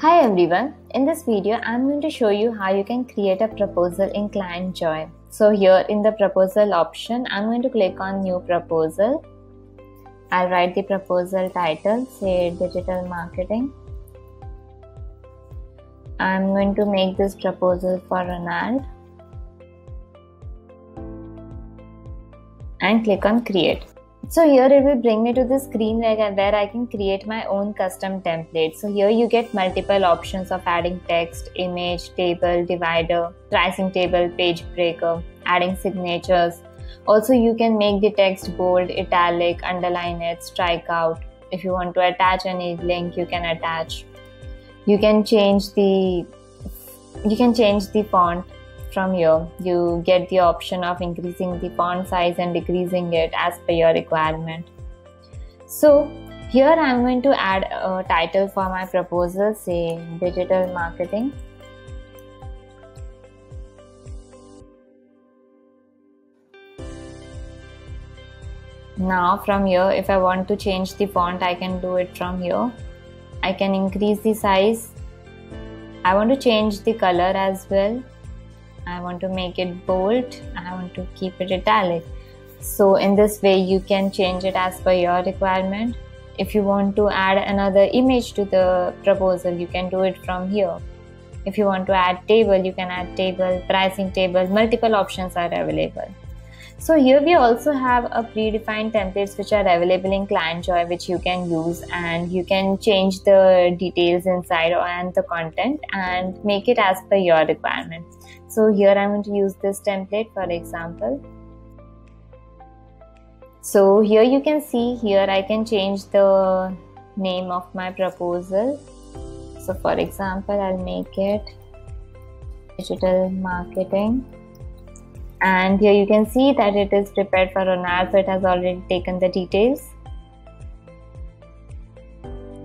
Hi everyone, in this video I'm going to show you how you can create a proposal in ClientJoy. So here in the proposal option, I'm going to click on new proposal. I'll write the proposal title, say digital marketing. I'm going to make this proposal for Ronald and click on create. So here it will bring me to the screen where I can create my own custom template. So here you get multiple options of adding text, image, table, divider, pricing table, page breaker, adding signatures. Also you can make the text bold, italic, underline it, strike out. If you want to attach any link, you can attach. You can change the font. From here, you get the option of increasing the font size and decreasing it as per your requirement. So here I'm going to add a title for my proposal, say digital marketing. Now from here, if I want to change the font, I can do it from here. I can increase the size. I want to change the color as well. I want to make it bold. I want to keep it italic. So in this way you can change it as per your requirement. If you want to add another image to the proposal, you can do it from here. If you want to add table, you can add table, pricing table, multiple options are available. So here we also have a predefined templates which are available in ClientJoy, which you can use, and you can change the details inside and the content and make it as per your requirement. So here I'm going to use this template for example. So here you can see here I can change the name of my proposal. So for example, I'll make it digital marketing. And here you can see that it is prepared for Ronald, so it has already taken the details.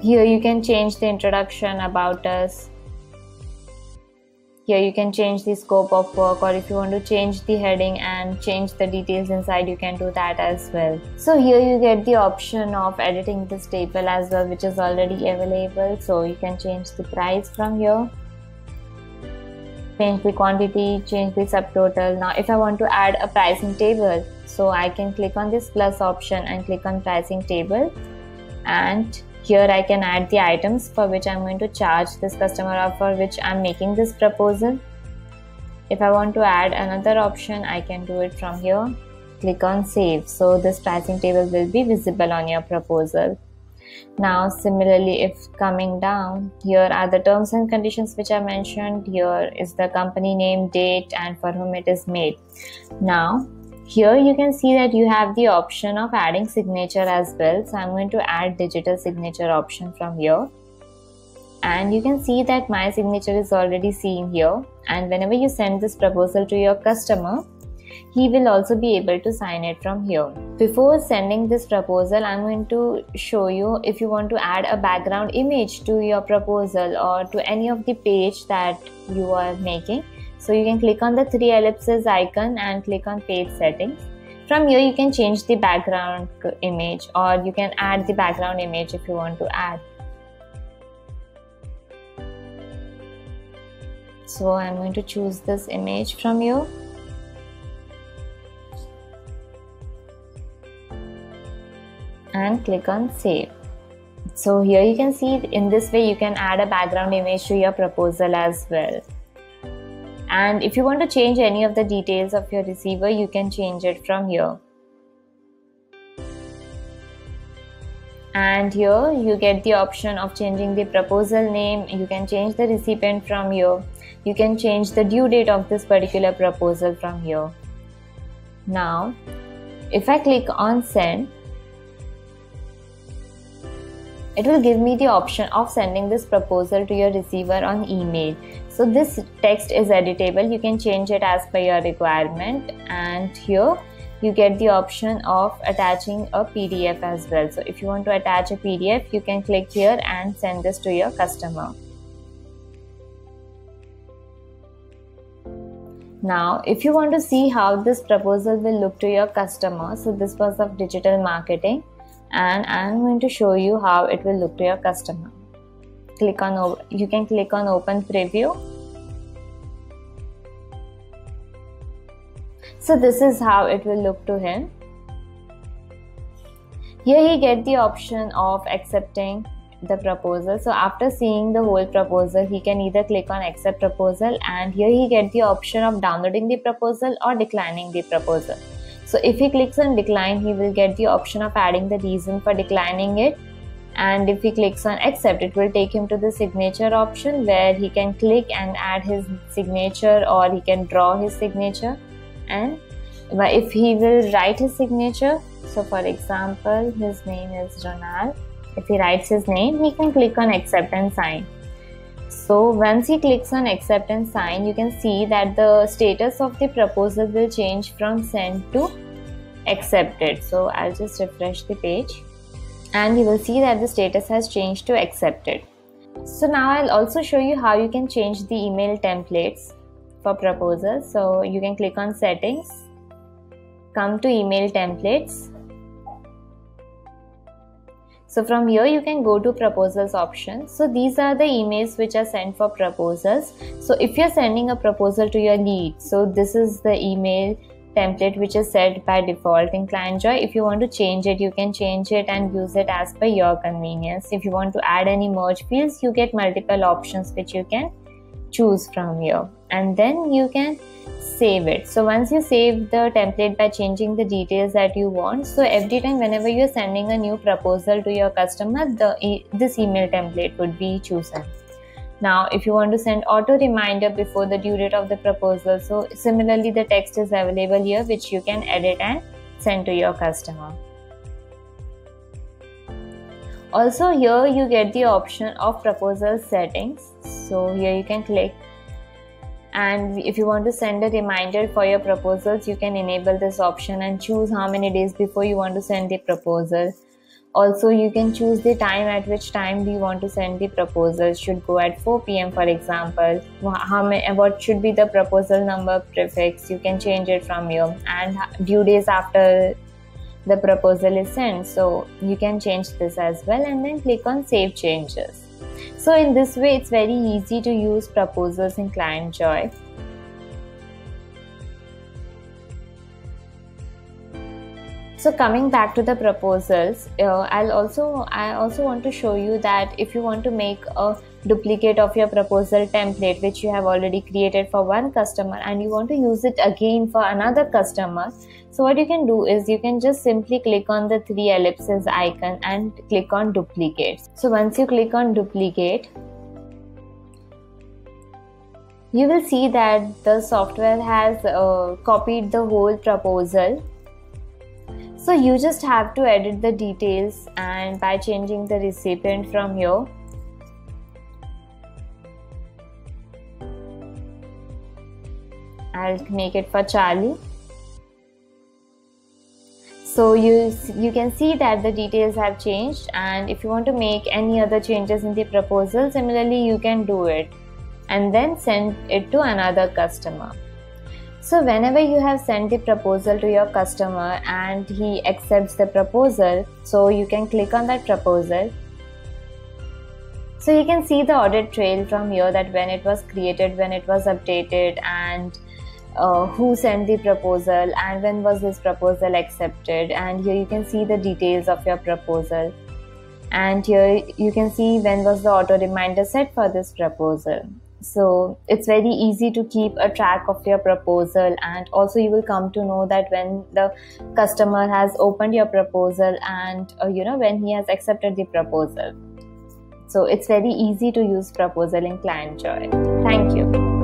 Here you can change the introduction, about us. Here you can change the scope of work, or if you want to change the heading and change the details inside, you can do that as well. So here you get the option of editing this table as well, which is already available. So you can change the price from here. Change the quantity, change the subtotal. Now if I want to add a pricing table, so I can click on this plus option and click on pricing table, and here I can add the items for which I'm going to charge this customer or for which I'm making this proposal. If I want to add another option, I can do it from here. Click on save. So this pricing table will be visible on your proposal. Now similarly, if coming down, here are the terms and conditions which I mentioned. Here is the company name, date, and for whom it is made. Now here you can see that you have the option of adding signature as well. So I'm going to add digital signature option from here. And you can see that my signature is already seen here. And whenever you send this proposal to your customer, he will also be able to sign it from here. Before sending this proposal, I'm going to show you if you want to add a background image to your proposal or to any of the page that you are making. So you can click on the 3 ellipses icon and click on page settings. From here you can change the background image, or you can add the background image if you want to add. So I'm going to choose this image from here. And click on save. So here you can see in this way you can add a background image to your proposal as well. And if you want to change any of the details of your receiver, you can change it from here. And here you get the option of changing the proposal name. You can change the recipient from here. You can change the due date of this particular proposal from here. Now if I click on send, it will give me the option of sending this proposal to your receiver on email. So this text is editable. You can change it as per your requirement. And here you get the option of attaching a PDF as well. So if you want to attach a PDF, you can click here and send this to your customer. Now, if you want to see how this proposal will look to your customer, so this was of digital marketing. And I'm going to show you how it will look to your customer. click on open preview. So this is how it will look to him. Here he get the option of accepting the proposal. So after seeing the whole proposal, he can either click on accept proposal, and here he get the option of downloading the proposal or declining the proposal. So if he clicks on decline, he will get the option of adding the reason for declining it, and if he clicks on accept, it will take him to the signature option where he can click and add his signature, or he can draw his signature. And if he will write his signature, so for example his name is Ronald, if he writes his name, he can click on accept and sign. So once he clicks on accept and sign, you can see that the status of the proposal will change from sent to accepted. So I'll just refresh the page and you will see that the status has changed to accepted. So now I'll also show you how you can change the email templates for proposals. So you can click on settings, come to email templates. So from here you can go to proposals option. So these are the emails which are sent for proposals. So if you're sending a proposal to your lead, so this is the email template which is set by default in ClientJoy. If you want to change it, you can change it and use it as per your convenience. If you want to add any merge fields, you get multiple options which you can choose from here, and then you can save it. So once you save the template by changing the details that you want, so every time whenever you're sending a new proposal to your customer, this email template would be chosen. Now if you want to send auto reminder before the due date of the proposal, so similarly the text is available here which you can edit and send to your customer. Also here you get the option of proposal settings. So here you can click, and if you want to send a reminder for your proposals, you can enable this option and choose how many days before you want to send the proposal. Also you can choose the time at which time do you want to send the proposal. It should go at 4 PM for example. What should be the proposal number prefix, you can change it from here, and due days after the proposal is sent, so you can change this as well, and then click on save changes. So in this way it's very easy to use proposals in ClientJoy. So coming back to the proposals, I also want to show you that if you want to make a duplicate of your proposal template which you have already created for one customer and you want to use it again for another customer, so what you can do is you can just simply click on the 3 ellipses icon and click on duplicate. So once you click on duplicate, you will see that the software has copied the whole proposal. So you just have to edit the details, and by changing the recipient from here, I'll make it for Charlie. So you can see that the details have changed, and if you want to make any other changes in the proposal, similarly you can do it and then send it to another customer. So whenever you have sent the proposal to your customer and he accepts the proposal, so you can click on that proposal. So you can see the audit trail from here, that when it was created, when it was updated, and who sent the proposal and when was this proposal accepted. And here you can see the details of your proposal, and here you can see when was the auto reminder set for this proposal. So it's very easy to keep a track of your proposal, and also you will come to know that when the customer has opened your proposal and when he has accepted the proposal. So it's very easy to use proposal in ClientJoy. Thank you.